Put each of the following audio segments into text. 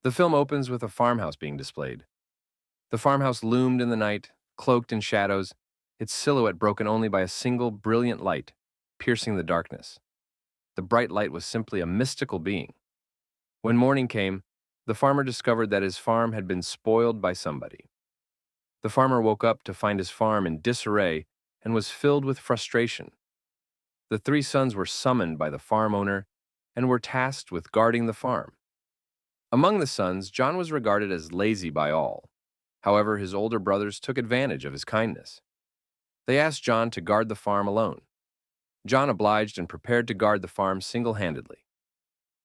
The film opens with a farmhouse being displayed. The farmhouse loomed in the night, cloaked in shadows, its silhouette broken only by a single brilliant light, piercing the darkness. The bright light was simply a mystical being. When morning came, the farmer discovered that his farm had been spoiled by somebody. The farmer woke up to find his farm in disarray and was filled with frustration. The three sons were summoned by the farm owner and were tasked with guarding the farm. Among the sons, John was regarded as lazy by all. However, his older brothers took advantage of his kindness. They asked John to guard the farm alone. John obliged and prepared to guard the farm single-handedly.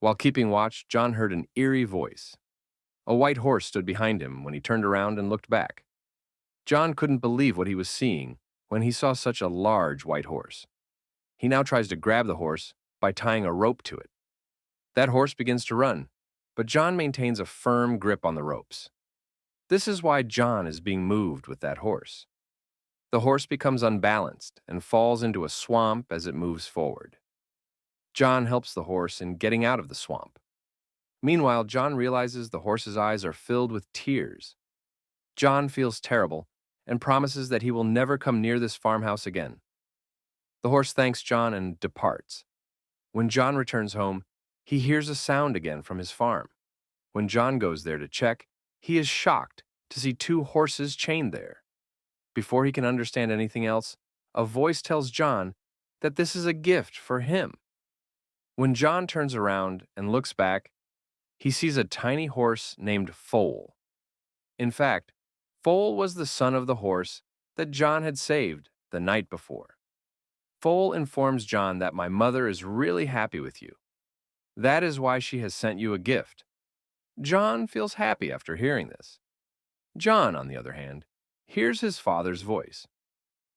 While keeping watch, John heard an eerie voice. A white horse stood behind him when he turned around and looked back. John couldn't believe what he was seeing when he saw such a large white horse. He now tries to grab the horse by tying a rope to it. That horse begins to run, but John maintains a firm grip on the ropes. This is why John is being moved with that horse. The horse becomes unbalanced and falls into a swamp as it moves forward. John helps the horse in getting out of the swamp. Meanwhile, John realizes the horse's eyes are filled with tears. John feels terrible and promises that he will never come near this farmhouse again. The horse thanks John and departs. When John returns home, he hears a sound again from his farm. When John goes there to check, he is shocked to see two horses chained there. Before he can understand anything else, a voice tells John that this is a gift for him. When John turns around and looks back, he sees a tiny horse named Foal. In fact, Foal was the son of the horse that John had saved the night before. Foal informs John that my mother is really happy with you. That is why she has sent you a gift. John feels happy after hearing this. John, on the other hand, hears his father's voice.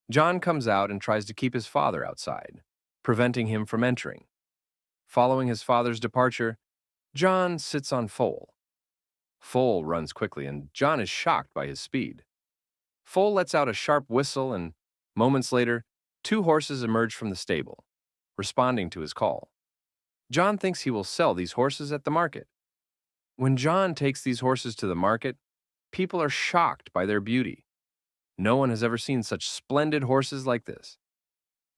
John comes out and tries to keep his father outside, preventing him from entering. Following his father's departure, John sits on Foal. Foal runs quickly, and John is shocked by his speed. Foal lets out a sharp whistle, and moments later, two horses emerge from the stable, responding to his call. John thinks he will sell these horses at the market. When John takes these horses to the market, people are shocked by their beauty. No one has ever seen such splendid horses like this.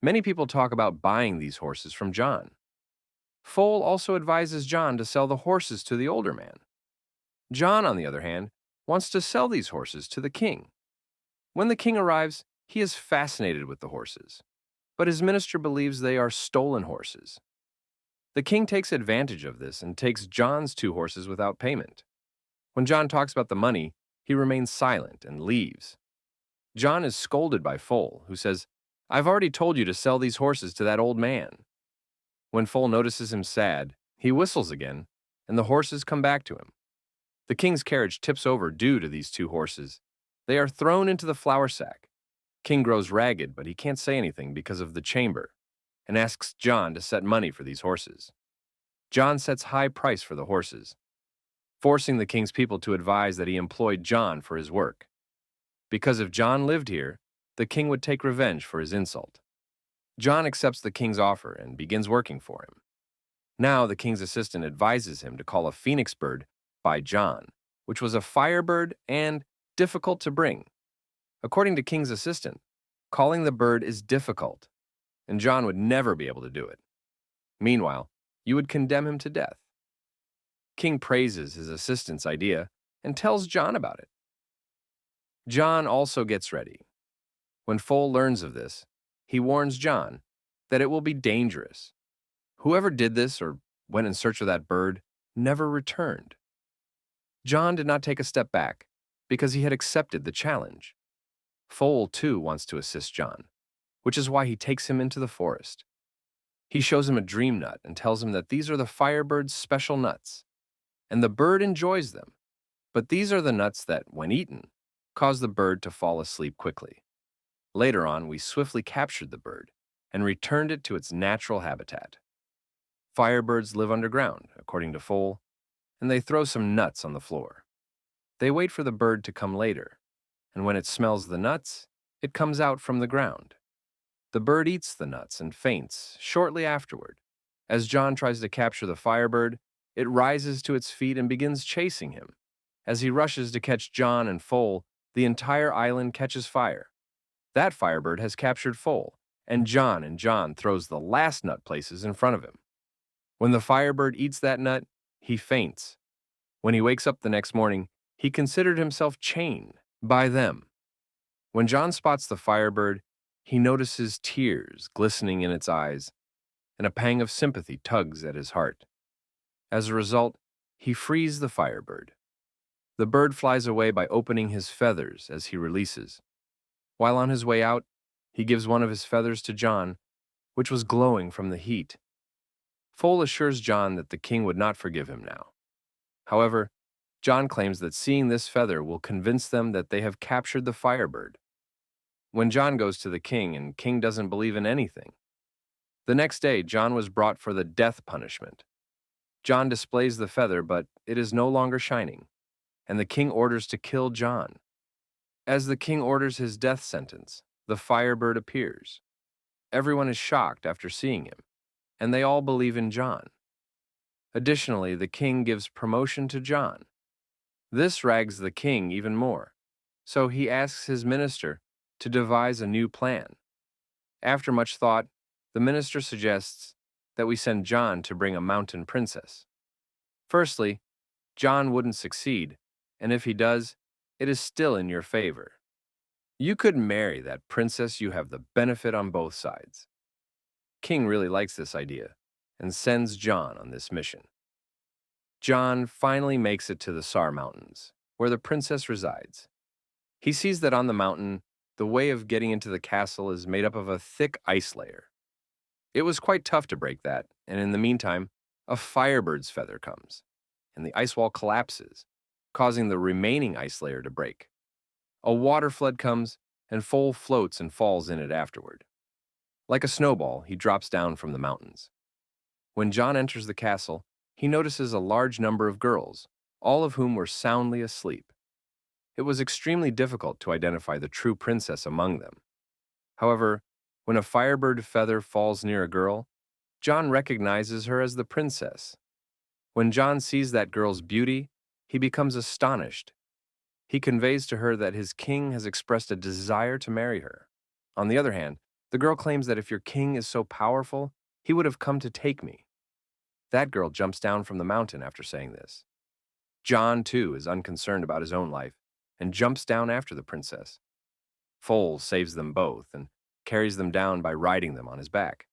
Many people talk about buying these horses from John. Foal also advises John to sell the horses to the older man. John, on the other hand, wants to sell these horses to the king. When the king arrives, he is fascinated with the horses, but his minister believes they are stolen horses. The king takes advantage of this and takes John's two horses without payment. When John talks about the money, he remains silent and leaves. John is scolded by Foal, who says, "I've already told you to sell these horses to that old man." When Foal notices him sad, he whistles again, and the horses come back to him. The king's carriage tips over due to these two horses. They are thrown into the flour sack. King grows ragged, but he can't say anything because of the chamber, and asks John to set money for these horses. John sets high price for the horses, forcing the king's people to advise that he employed John for his work. Because if John lived here, the king would take revenge for his insult. John accepts the king's offer and begins working for him. Now the king's assistant advises him to call a phoenix bird by John, which was a firebird and difficult to bring. According to King's assistant, calling the bird is difficult, and John would never be able to do it. Meanwhile, you would condemn him to death. King praises his assistant's idea and tells John about it. John also gets ready. When Foal learns of this, he warns John that it will be dangerous. Whoever did this or went in search of that bird never returned. John did not take a step back because he had accepted the challenge. Foal, too, wants to assist John, which is why he takes him into the forest. He shows him a dream nut and tells him that these are the firebird's special nuts, and the bird enjoys them. But these are the nuts that, when eaten, cause the bird to fall asleep quickly. Later on, we swiftly captured the bird and returned it to its natural habitat. Firebirds live underground, according to Foal, and they throw some nuts on the floor. They wait for the bird to come later, and when it smells the nuts, it comes out from the ground. The bird eats the nuts and faints shortly afterward. As John tries to capture the firebird, It rises to its feet and begins chasing him. As he rushes to catch John and Foal, the entire island catches fire. That firebird has captured Foal, and John throws the last nut places in front of him. When the firebird eats that nut, he faints. When he wakes up the next morning, he considered himself chained by them. When John spots the firebird, he notices tears glistening in its eyes, and a pang of sympathy tugs at his heart. As a result, he frees the firebird. The bird flies away by opening his feathers as he releases. While on his way out, he gives one of his feathers to John, which was glowing from the heat. Foal assures John that the king would not forgive him now. However, John claims that seeing this feather will convince them that they have captured the firebird. When John goes to the king, and king doesn't believe in anything. The next day, John was brought for the death punishment. John displays the feather, but it is no longer shining, and the king orders to kill John. As the king orders his death sentence, the firebird appears. Everyone is shocked after seeing him, and they all believe in John. Additionally, the king gives promotion to John. This rags the king even more, so he asks his minister to devise a new plan. After much thought, the minister suggests that we send John to bring a mountain princess. Firstly, John wouldn't succeed, and if he does, it is still in your favor. You could marry that princess, you have the benefit on both sides. King really likes this idea and sends John on this mission. John finally makes it to the Sar Mountains, where the princess resides. He sees that on the mountain, the way of getting into the castle is made up of a thick ice layer. It was quite tough to break that, and in the meantime, a firebird's feather comes, and the ice wall collapses, causing the remaining ice layer to break. A water flood comes, and Foal floats and falls in it afterward. Like a snowball, he drops down from the mountains. When John enters the castle, he notices a large number of girls, all of whom were soundly asleep. It was extremely difficult to identify the true princess among them. However, when a firebird feather falls near a girl, John recognizes her as the princess. When John sees that girl's beauty, he becomes astonished. He conveys to her that his king has expressed a desire to marry her. On the other hand, the girl claims that if your king is so powerful, he would have come to take me. That girl jumps down from the mountain after saying this. John, too, is unconcerned about his own life and jumps down after the princess. Foal saves them both and carries them down by riding them on his back.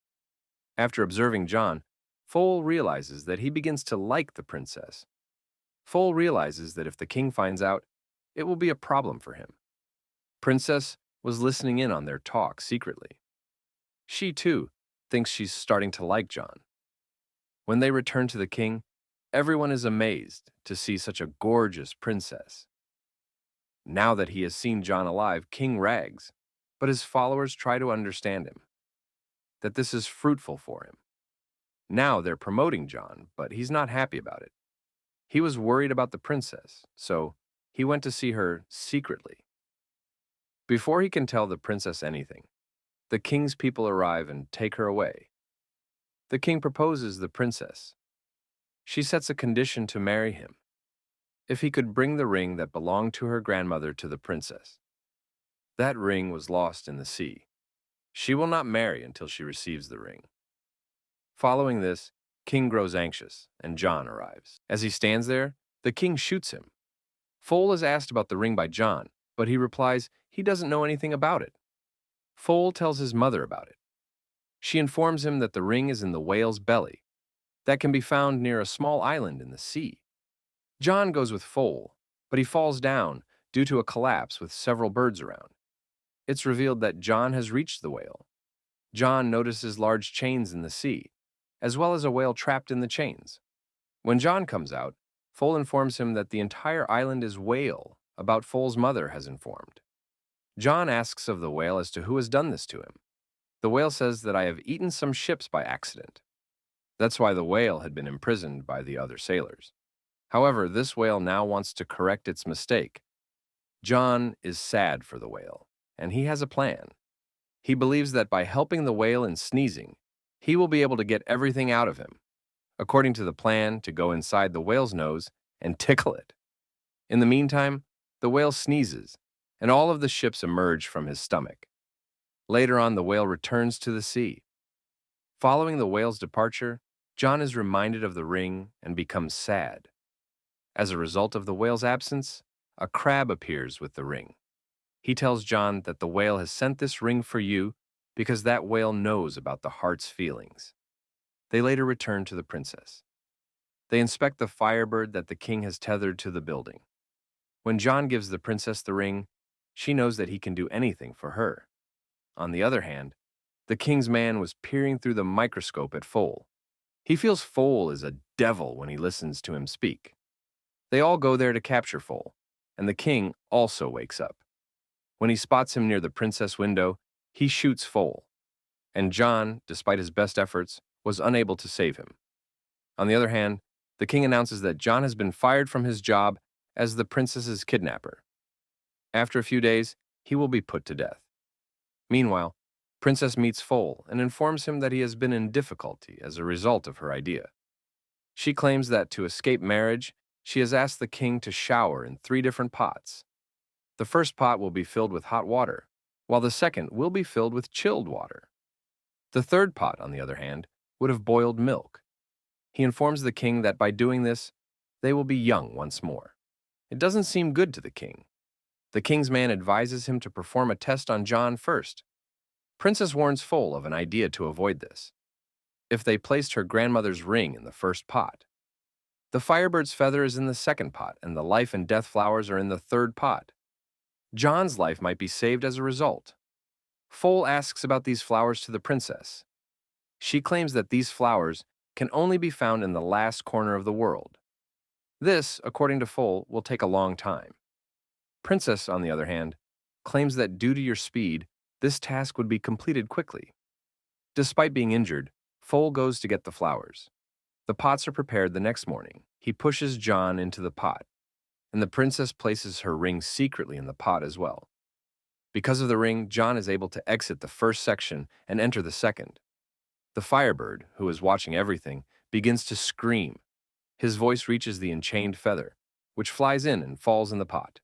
After observing John, Foal realizes that he begins to like the princess. Foal realizes that if the king finds out, it will be a problem for him. Princess was listening in on their talk secretly. She, too, thinks she's starting to like John. When they return to the king, everyone is amazed to see such a gorgeous princess. Now that he has seen John alive, King rags, but his followers try to understand him, that this is fruitful for him. Now they're promoting John, but he's not happy about it. He was worried about the princess, so he went to see her secretly. Before he can tell the princess anything, the king's people arrive and take her away. The king proposes the princess. She sets a condition to marry him, if he could bring the ring that belonged to her grandmother to the princess. That ring was lost in the sea. She will not marry until she receives the ring. Following this, King grows anxious, and John arrives. As he stands there, the king shoots him. Foal is asked about the ring by John, but he replies he doesn't know anything about it. Foal tells his mother about it. She informs him that the ring is in the whale's belly, that can be found near a small island in the sea. John goes with Foal, but he falls down due to a collapse with several birds around. It's revealed that John has reached the whale. John notices large chains in the sea, as well as a whale trapped in the chains. When John comes out, Foal informs him that the entire island is whale, about Foal's mother has informed. John asks of the whale as to who has done this to him. The whale says that I have eaten some ships by accident. That's why the whale had been imprisoned by the other sailors. However, this whale now wants to correct its mistake. John is sad for the whale, and he has a plan. He believes that by helping the whale in sneezing, he will be able to get everything out of him. according to the plan to go inside the whale's nose and tickle it. In the meantime, the whale sneezes, and all of the ships emerge from his stomach. Later on, the whale returns to the sea. Following the whale's departure, John is reminded of the ring and becomes sad. As a result of the whale's absence, a crab appears with the ring. He tells John that the whale has sent this ring for you because that whale knows about the heart's feelings. They later return to the princess. They inspect the firebird that the king has tethered to the building. When John gives the princess the ring, she knows that he can do anything for her. On the other hand, the king's man was peering through the microscope at Foal. He feels Foal is a devil when he listens to him speak. They all go there to capture Foal, and the king also wakes up. When he spots him near the princess window, he shoots Foal, and John, despite his best efforts, was unable to save him. On the other hand, the king announces that John has been fired from his job as the princess's kidnapper. After a few days, he will be put to death. Meanwhile, Princess meets Foal and informs him that he has been in difficulty as a result of her idea. She claims that to escape marriage, she has asked the king to shower in 3 different pots. The first pot will be filled with hot water, while the second will be filled with chilled water. The third pot, on the other hand, would have boiled milk. He informs the king that by doing this, they will be young once more. It doesn't seem good to the king. The king's man advises him to perform a test on John first. Princess warns Foal of an idea to avoid this. If they placed her grandmother's ring in the first pot. The firebird's feather is in the second pot, and the life and death flowers are in the third pot. John's life might be saved as a result. Foal asks about these flowers to the princess. She claims that these flowers can only be found in the last corner of the world. This, according to Foal, will take a long time. Princess, on the other hand, claims that due to your speed, this task would be completed quickly. Despite being injured, Foal goes to get the flowers. The pots are prepared the next morning. He pushes John into the pot, and the princess places her ring secretly in the pot as well. Because of the ring, John is able to exit the first section and enter the second. The firebird, who is watching everything, begins to scream. His voice reaches the enchained feather, which flies in and falls in the pot.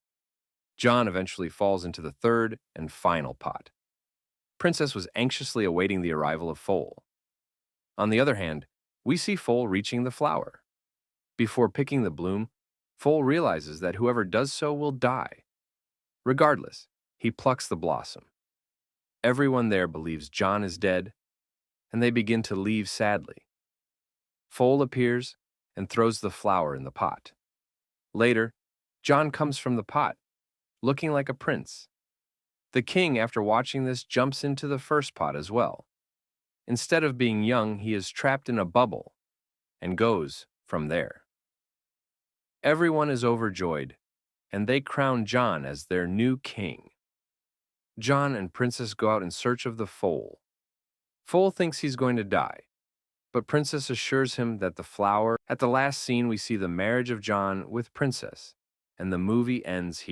John eventually falls into the third and final pot. Princess was anxiously awaiting the arrival of Foal. On the other hand, we see Foal reaching the flower. Before picking the bloom, Foal realizes that whoever does so will die. Regardless, he plucks the blossom. Everyone there believes John is dead, and they begin to leave sadly. Foal appears and throws the flower in the pot. Later, John comes from the pot, looking like a prince. The king, after watching this, jumps into the first pot as well. Instead of being young, he is trapped in a bubble and goes from there. Everyone is overjoyed, and they crown John as their new king. John and Princess go out in search of the Foal. Foal thinks he's going to die, but Princess assures him that the flower. At the last scene, we see the marriage of John with Princess, and the movie ends here.